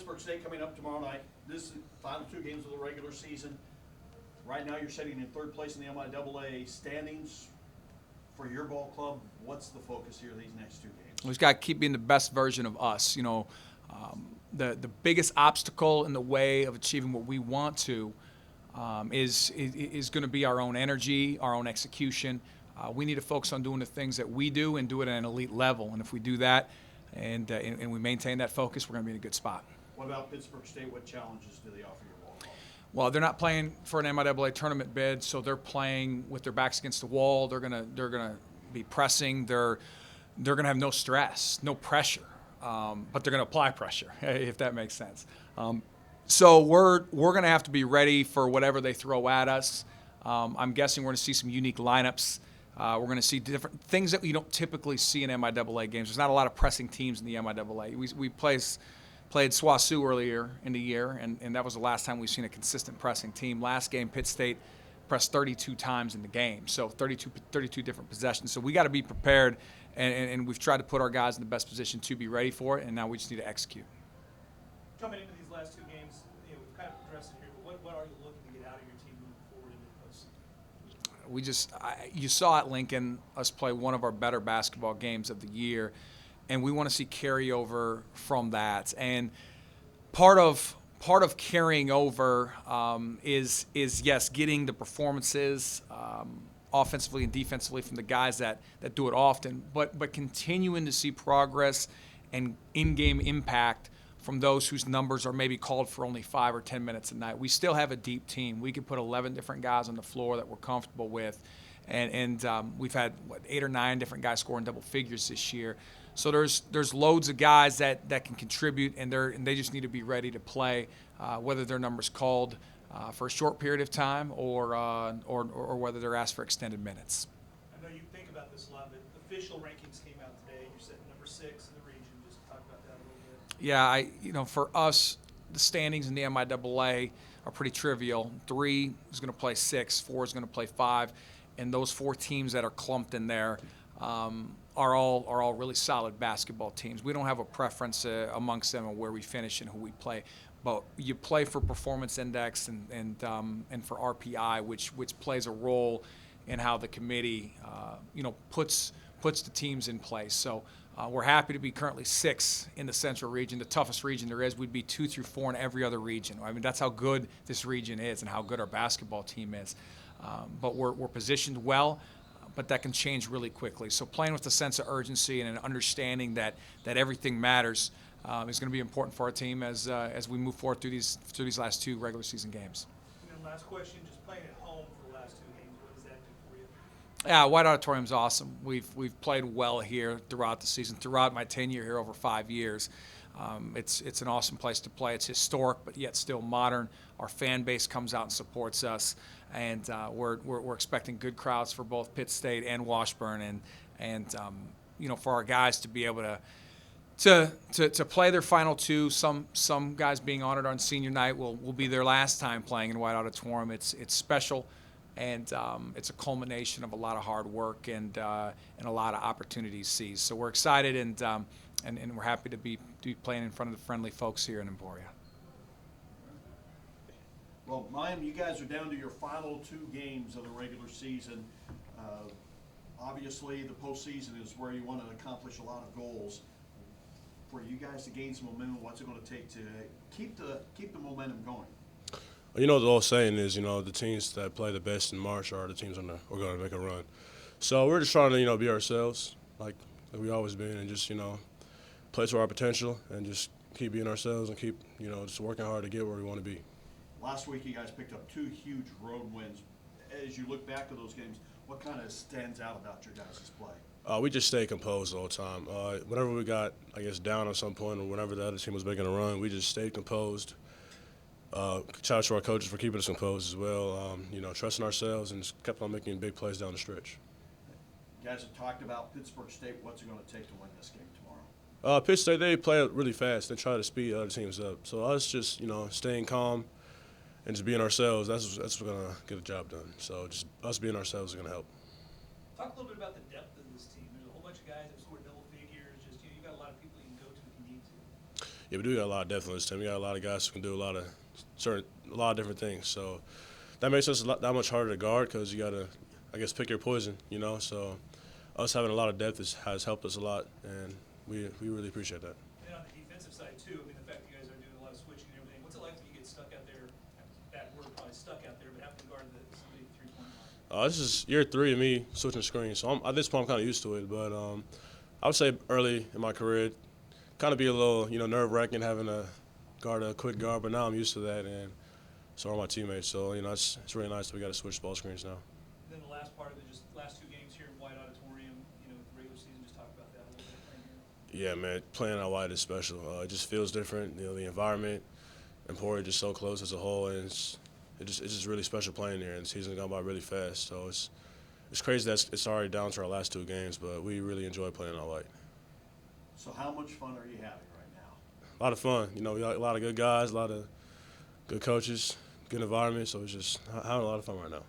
Pittsburgh State coming up tomorrow night. This is the final 2 games of the regular season. Right now, you're sitting in 3rd place in the MIAA standings. For your ball club, what's the focus here these next 2 games? We've got to keep being the best version of us. You know, the biggest obstacle in the way of achieving what we want to is going to be our own energy, our own execution. We need to focus on doing the things that we do and do it at an elite level. And if we do that and we maintain that focus, we're going to be in a good spot. What about Pittsburgh State? What challenges do they offer your ball club? Well, they're not playing for an MIAA tournament bid, so they're playing with their backs against the wall. They're gonna be pressing. They're gonna have no stress, no pressure, but they're gonna apply pressure, if that makes sense. So we're gonna have to be ready for whatever they throw at us. I'm guessing we're gonna see some unique lineups. We're going to see different things that you don't typically see in MIAA games. There's not a lot of pressing teams in the MIAA. We played SWOSU earlier in the year, and that was the last time we've seen a consistent pressing team. Last game, Pitt State pressed 32 times in the game, so 32 different possessions. So we got to be prepared, and we've tried to put our guys in the best position to be ready for it, and now we just need to execute. Coming into these last 2 games, we've kind of addressed it here, but what are you looking to get out of your team moving forward into the postseason? You saw at Lincoln us play one of our better basketball games of the year, and we want to see carryover from that. And part of carrying over is yes, getting the performances offensively and defensively from the guys that do it often, but continuing to see progress and in-game impact from those whose numbers are maybe called for only 5 or 10 minutes a night. We still have a deep team. We could put 11 different guys on the floor that we're comfortable with, and we've had 8 or 9 different guys scoring double figures this year. So there's loads of guys that can contribute, and they just need to be ready to play, whether their number's called for a short period of time or whether they're asked for extended minutes. I know you think about this a lot, but official rankings came out today. You're sitting number 6 in the region. Just talk about that a little bit. Yeah, for us, the standings in the MIAA are pretty trivial. 3 is going to play 6, 4 is going to play 5, and those 4 teams that are clumped in there are all really solid basketball teams. We don't have a preference amongst them on where we finish and who we play, but you play for performance index and for RPI, which plays a role in how the committee puts the teams in place. So we're happy to be currently 6 in the Central region, the toughest region there is. We'd be 2 through 4 in every other region. I mean, that's how good this region is and how good our basketball team is. But we're positioned well, but that can change really quickly. So playing with a sense of urgency and an understanding that everything matters is going to be important for our team as we move forward through these last 2 regular season games. And then last question, just playing at home for the last 2 games, what does that do for you? Yeah, White Auditorium's awesome. We've played well here throughout the season, throughout my tenure here over 5 years. It's an awesome place to play. It's historic, but yet still modern. Our fan base comes out and supports us, and we're expecting good crowds for both Pitt State and Washburn, and for our guys to be able to play their final 2. Some guys being honored on senior night will be their last time playing in White Auditorium. It's special, and it's a culmination of a lot of hard work and a lot of opportunities seized. So we're excited and we're happy to be playing in front of the friendly folks here in Emporia. Well, Mayuom, you guys are down to your final 2 games of the regular season. Obviously, the postseason is where you want to accomplish a lot of goals. For you guys to gain some momentum, what's it going to take to keep the momentum going? Well, the old saying is, the teams that play the best in March are the teams that are going to make a run. So we're just trying to, be ourselves, like we always been, and just, play to our potential and just keep being ourselves and keep, just working hard to get where we want to be. Last week, you guys picked up 2 huge road wins. As you look back to those games, what kind of stands out about your guys' play? We just stayed composed all the time. Whenever we got, down at some point or whenever the other team was making a run, we just stayed composed. Shout out to our coaches for keeping us composed as well. Trusting ourselves and just kept on making big plays down the stretch. You guys have talked about Pittsburgh State. What's it going to take to win this game tomorrow? Pitt State, they play really fast. They try to speed other teams up. So us just, staying calm and just being ourselves, that's what's going to get the job done. So just us being ourselves is going to help. Talk a little bit about the depth of this team. There's a whole bunch of guys that scored double figures. You got a lot of people you can go to if you need to. Yeah, we do got a lot of depth on this team. We got a lot of guys who can do a lot of different things. So that makes us that much harder to guard because you got to, I guess, pick your poison, you know. So us having a lot of depth has helped us a lot, and we really appreciate that. And on the defensive side too, I mean, the fact that you guys are doing a lot of switching and everything, what's it like when you get stuck out there? That word probably stuck out there, but having to guard somebody 3-point line. This is year 3 of me switching screens, so at this point I'm kind of used to it. But I would say early in my career, kind of be a little, nerve-wracking having to guard a quick guard, but now I'm used to that, and so are my teammates. So, it's really nice that we got to switch ball screens now. And then the last part of it, just last 2 games here in White Auditorium, regular season, just talk about that a little bit right here. Yeah, man, playing out White is special. It just feels different. The environment, Emporia just so close as a whole, and it's just really special playing here. And the season's gone by really fast, so it's crazy that it's already down to our last 2 games, but we really enjoy playing out White. So how much fun are you having right now? A lot of fun. We got a lot of good guys, a lot of good coaches, good environment, so it's just having a lot of fun right now.